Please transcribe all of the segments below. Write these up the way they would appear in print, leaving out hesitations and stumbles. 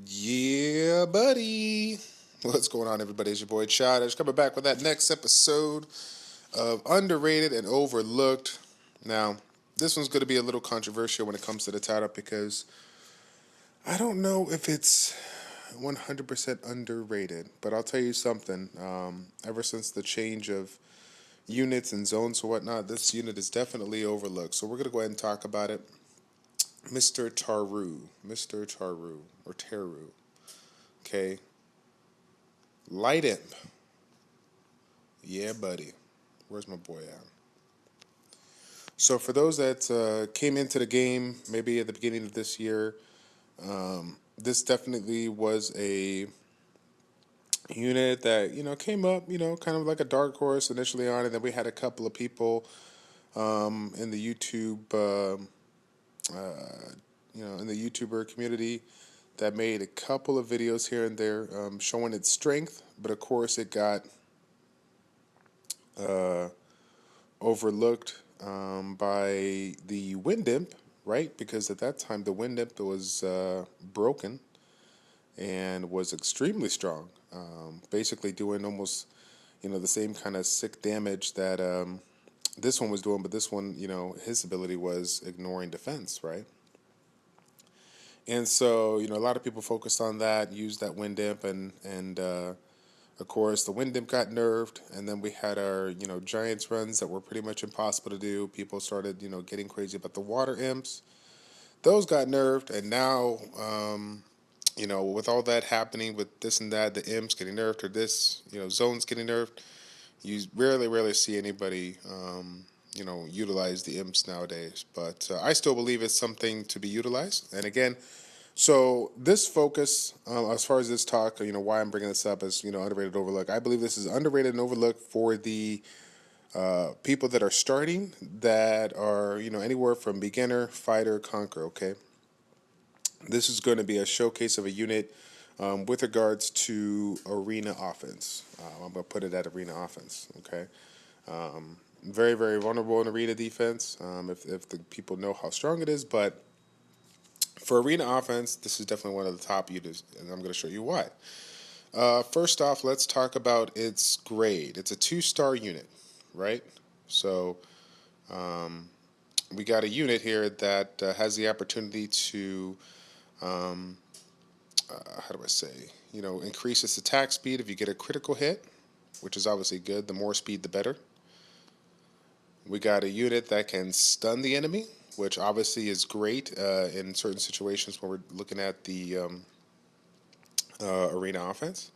Yeah, buddy. What's going on, everybody? It's your boy Childish coming back with that next episode of Underrated and Overlooked. Now, this one's going to be a little controversial when it comes to the title because I don't know if it's 100% underrated, but I'll tell you something. Ever since the change of units and zones or whatnot, this unit is definitely overlooked. So we're going to go ahead and talk about it. Mr. Taru. Mr. Taru. Or Taru. Okay. Light Imp. Yeah, buddy. Where's my boy at? So, for those that came into the game maybe at the beginning of this year, this definitely was a unit that came up, kind of like a dark horse initially on, and then we had a couple of people in the in the YouTuber community that made a couple of videos here and there showing its strength, but of course it got uh, overlooked by the wind imp, right? Because at that time the wind imp was broken and was extremely strong, basically doing almost the same kind of sick damage that this one was doing, but this one, his ability was ignoring defense, right? And so, a lot of people focused on that, used that wind imp, and of course, the wind imp got nerfed, and then we had our, Giants runs that were pretty much impossible to do. People started, getting crazy about the water imps. Those got nerfed, and now, with all that happening with this and that, the imps getting nerfed or this, zones getting nerfed, you rarely see anybody, utilize the imps nowadays. But I still believe it's something to be utilized. And again, so this focus, as far as this talk, why I'm bringing this up is, underrated, overlooked. I believe this is underrated and overlooked for the people that are starting, that are, anywhere from beginner, fighter, conquer. Okay, this is going to be a showcase of a unit with regards to arena offense. I'm going to put it at arena offense. Okay, very vulnerable in arena defense. If the people know how strong it is, but for arena offense, this is definitely one of the top units, and I'm going to show you why. First off, let's talk about its grade. It's a 2-star unit, right? So we got a unit here that has the opportunity to, how do I say, increase its attack speed if you get a critical hit, which is obviously good. The more speed, the better. We got a unit that can stun the enemy, which obviously is great in certain situations when we're looking at the arena offense.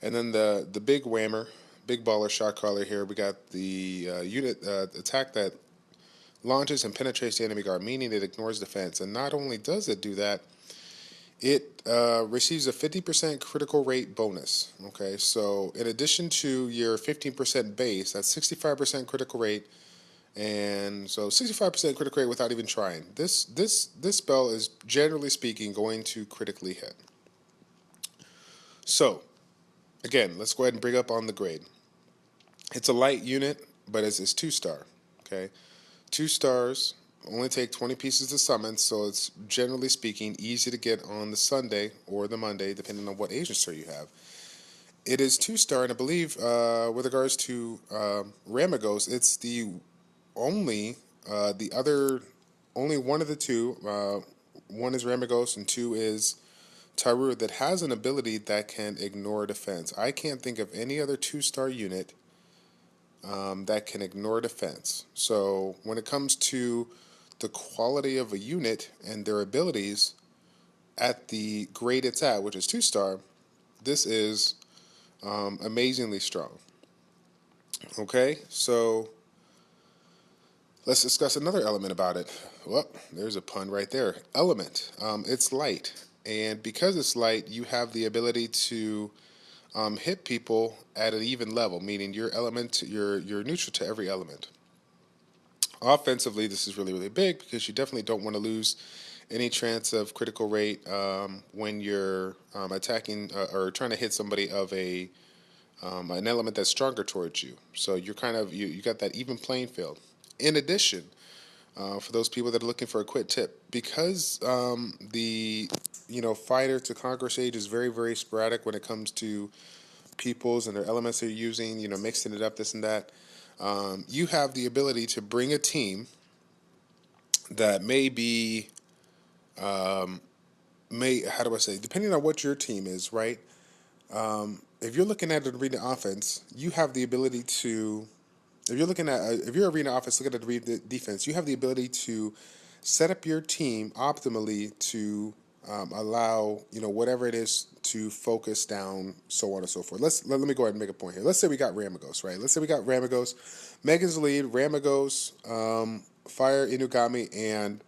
And then the big whammer, big baller shot caller here, we got the unit attack that launches and penetrates the enemy guard, meaning it ignores defense. And not only does it do that, it receives a 50% critical rate bonus. Okay, so in addition to your 15% base, that's 65% critical rate. And so 65% critical rate without even trying. This spell is, generally speaking, going to critically hit. So, again, let's go ahead and bring up on the grade. It's a light unit, but it's 2-star. Okay, 2 stars only take 20 pieces to summon, so it's, generally speaking, easy to get on the Sunday or the Monday, depending on what agency you have. It is 2-star, and I believe with regards to Ramagos, it's the only the other only one of the two. One is Ramagos, and two is Taru, that has an ability that can ignore defense. I can't think of any other 2-star unit that can ignore defense. So when it comes to the quality of a unit and their abilities at the grade it's at, which is 2-star, this is amazingly strong. Okay, so let's discuss another element about it. Well, there's a pun right there. Element. It's light. And because it's light, you have the ability to hit people at an even level, meaning your element, you're neutral to every element. Offensively, this is really big because you definitely don't want to lose any chance of critical rate when you're attacking or trying to hit somebody of an element that's stronger towards you. So you're kind of you got that even playing field. In addition, for those people that are looking for a quick tip, because the fighter to conquer stage is very very sporadic when it comes to peoples and their elements they're using. Mixing it up, this and that. You have the ability to bring a team that may be may how do I say, depending on what your team is, right? If you're looking at an arena offense, you have the ability to. If you're arena offense, looking at the defense, you have the ability to set up your team optimally to allow whatever it is to focus down, so on and so forth. Let me go ahead and make a point here. Let's say we got Ramagos, right? Let's say we got Ramagos, Megan's lead, Ramagos, Fire, Inugami, and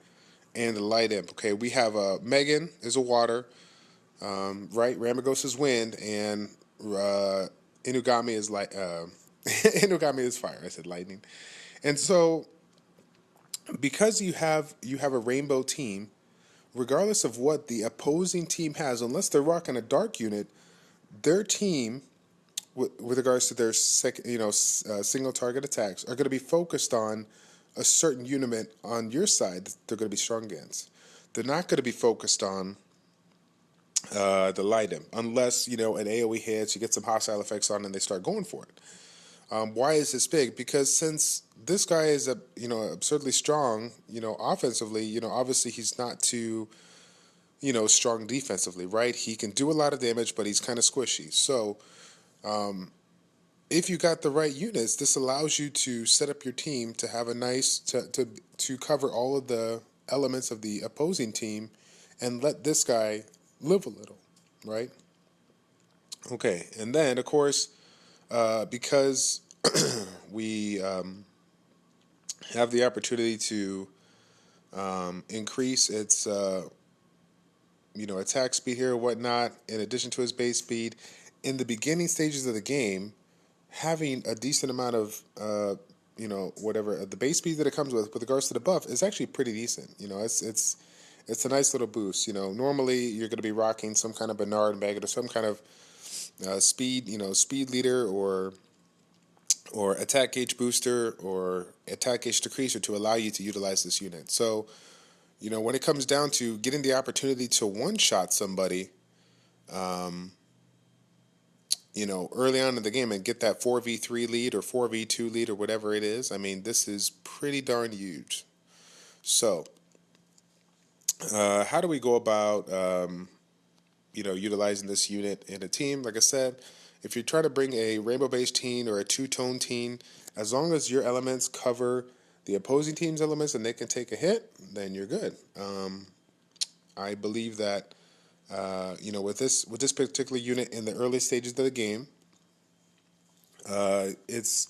the Light Imp. Okay, we have Megan is a water, right? Ramagos is wind, and Inugami is light. Inugami is fire. I said lightning, and so because you have a rainbow team, regardless of what the opposing team has, unless they're rocking a dark unit, their team, with regards to their single target attacks, are going to be focused on a certain unit on your side that they're going to be strong against. They're not going to be focused on the light imp, unless an AOE hits, you get some hostile effects on, and they start going for it. Why is this big? Because since this guy is absurdly strong, offensively, obviously he's not too strong defensively, right? He can do a lot of damage, but he's kind of squishy. So if you got the right units, this allows you to set up your team to have a nice to cover all of the elements of the opposing team, and let this guy live a little, right? Okay, and then of course, because we have the opportunity to increase its attack speed here or whatnot, in addition to its base speed, in the beginning stages of the game, having a decent amount of whatever the base speed that it comes with regards to the buff is actually pretty decent. It's a nice little boost. Normally you're going to be rocking some kind of Bernard Maggot or some kind of speed leader or attack gauge booster or attack gauge decreaser to allow you to utilize this unit. So, when it comes down to getting the opportunity to one-shot somebody, early on in the game and get that 4v3 lead or 4v2 lead or whatever it is, I mean, this is pretty darn huge. So, how do we go about, utilizing this unit in a team? Like I said, if you're trying to bring a rainbow-based team or a two-tone team, as long as your elements cover the opposing team's elements and they can take a hit, then you're good. I believe that with this particular unit in the early stages of the game, it's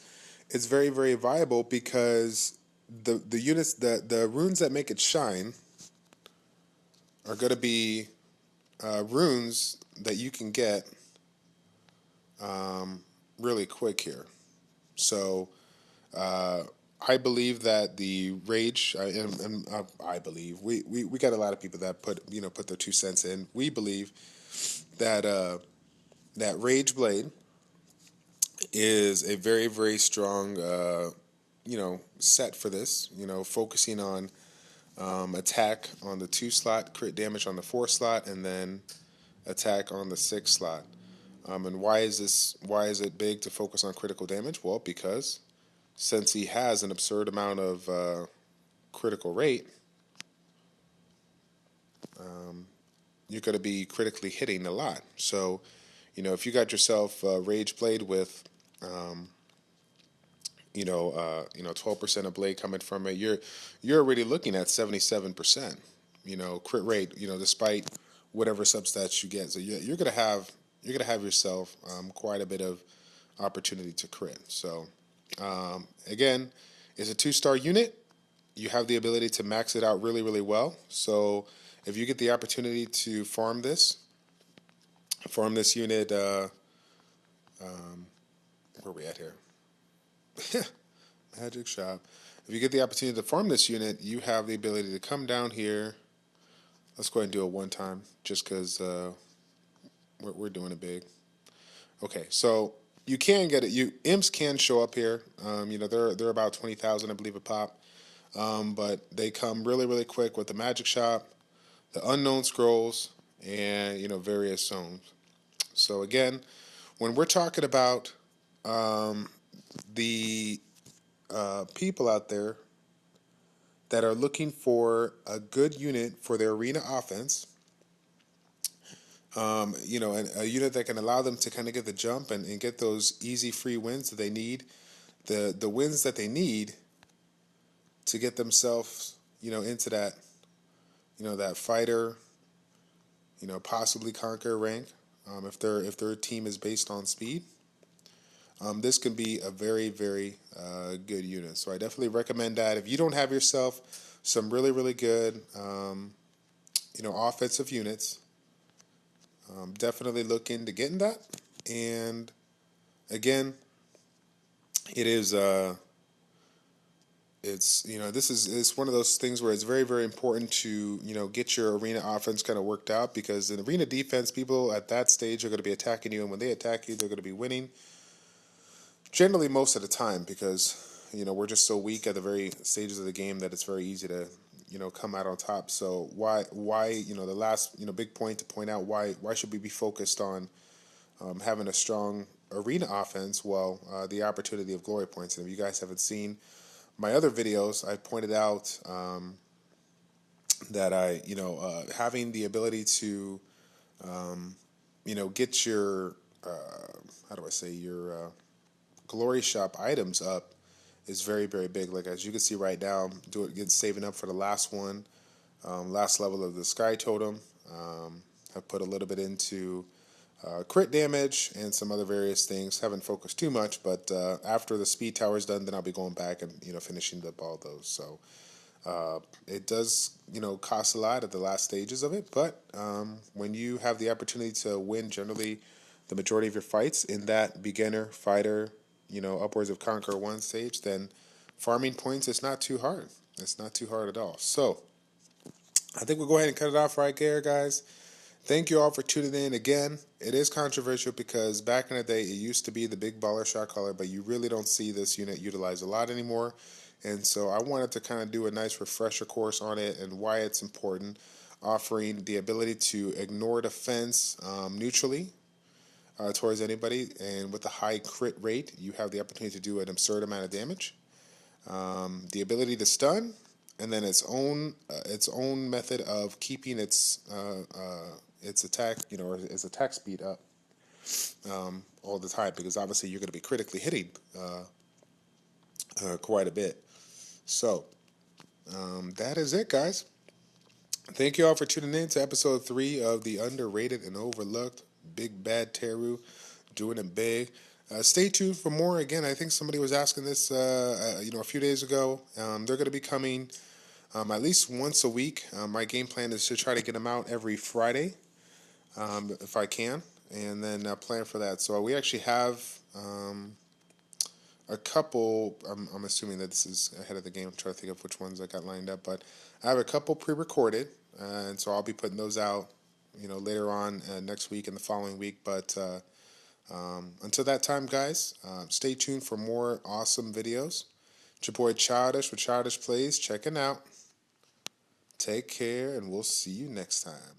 very very viable because the units the runes that make it shine are going to be runes that you can get really quick here. So I believe that the rage, and I believe we got a lot of people that put their 2 cents in. We believe that that rage blade is a very very strong set for this. Focusing on attack on the 2 slot, crit damage on the 4 slot, and then attack on the 6 slot. And why is it big to focus on critical damage? Well, because since he has an absurd amount of critical rate, you're going to be critically hitting a lot. So, if you got yourself Rage Blade with, 12% of blade coming from it, you're already looking at 77%. Crit rate. Despite whatever substats you get, so you're gonna have yourself quite a bit of opportunity to crit. So. Again, it's a 2-star unit. You have the ability to max it out really, really well. So if you get the opportunity to farm this unit, where are we at here? Magic Shop. If you get the opportunity to farm this unit, you have the ability to come down here. Let's go ahead and do it one time, just because we're doing it big. Okay, so you can get it. Imps can show up here. They're about 20,000, I believe, a pop. but they come really, really quick with the magic shop, the unknown scrolls, and various zones. So again, when we're talking about the people out there that are looking for a good unit for their arena offense, a unit that can allow them to kind of get the jump and get those easy free wins that they need, the wins that they need to get themselves, into that, that fighter, possibly conquer rank. If their team is based on speed, this can be a very, very good unit. So I definitely recommend that. If you don't have yourself some really, really good, offensive units, definitely look into getting that. And again, it is it's one of those things where it's very, very important to get your arena offense kind of worked out, because in arena defense, people at that stage are going to be attacking you, and when they attack you, they're going to be winning generally most of the time, because we're just so weak at the very stages of the game that it's very easy to come out on top. So why the last big point to point out, why should we be focused on having a strong arena offense? Well, the opportunity of glory points. And if you guys haven't seen my other videos, I pointed out that having the ability to get your how do I say, your glory shop items up is very, very big. Like, as you can see right now, saving up for the last one, last level of the sky totem. I've put a little bit into crit damage and some other various things. Haven't focused too much, but after the speed tower is done, then I'll be going back and finishing up all those. So it does cost a lot at the last stages of it, but when you have the opportunity to win generally the majority of your fights in that beginner fighter, upwards of Conquer 1 stage, then farming points is not too hard. It's not too hard at all. So I think we'll go ahead and cut it off right there, guys. Thank you all for tuning in. Again, it is controversial because back in the day, it used to be the big baller shot caller, but you really don't see this unit utilized a lot anymore. And so I wanted to kind of do a nice refresher course on it and why it's important, offering the ability to ignore defense neutrally towards anybody, and with a high crit rate, you have the opportunity to do an absurd amount of damage. The ability to stun, and then its own method of keeping its attack, or its attack speed up all the time, because obviously you're going to be critically hitting quite a bit. So that is it, guys. Thank you all for tuning in to episode 3 of the underrated and overlooked Big Bad Taru, doing it big. Stay tuned for more. Again, I think somebody was asking this, a few days ago. They're going to be coming at least once a week. My game plan is to try to get them out every Friday, if I can, and then plan for that. So we actually have a couple. I'm assuming that this is ahead of the game. I'm trying to think of which ones I got lined up, but I have a couple pre-recorded, and so I'll be putting those out, later on next week and the following week. But until that time, guys, stay tuned for more awesome videos. It's your boy Childish with ChildishPlays checking out. Take care, and we'll see you next time.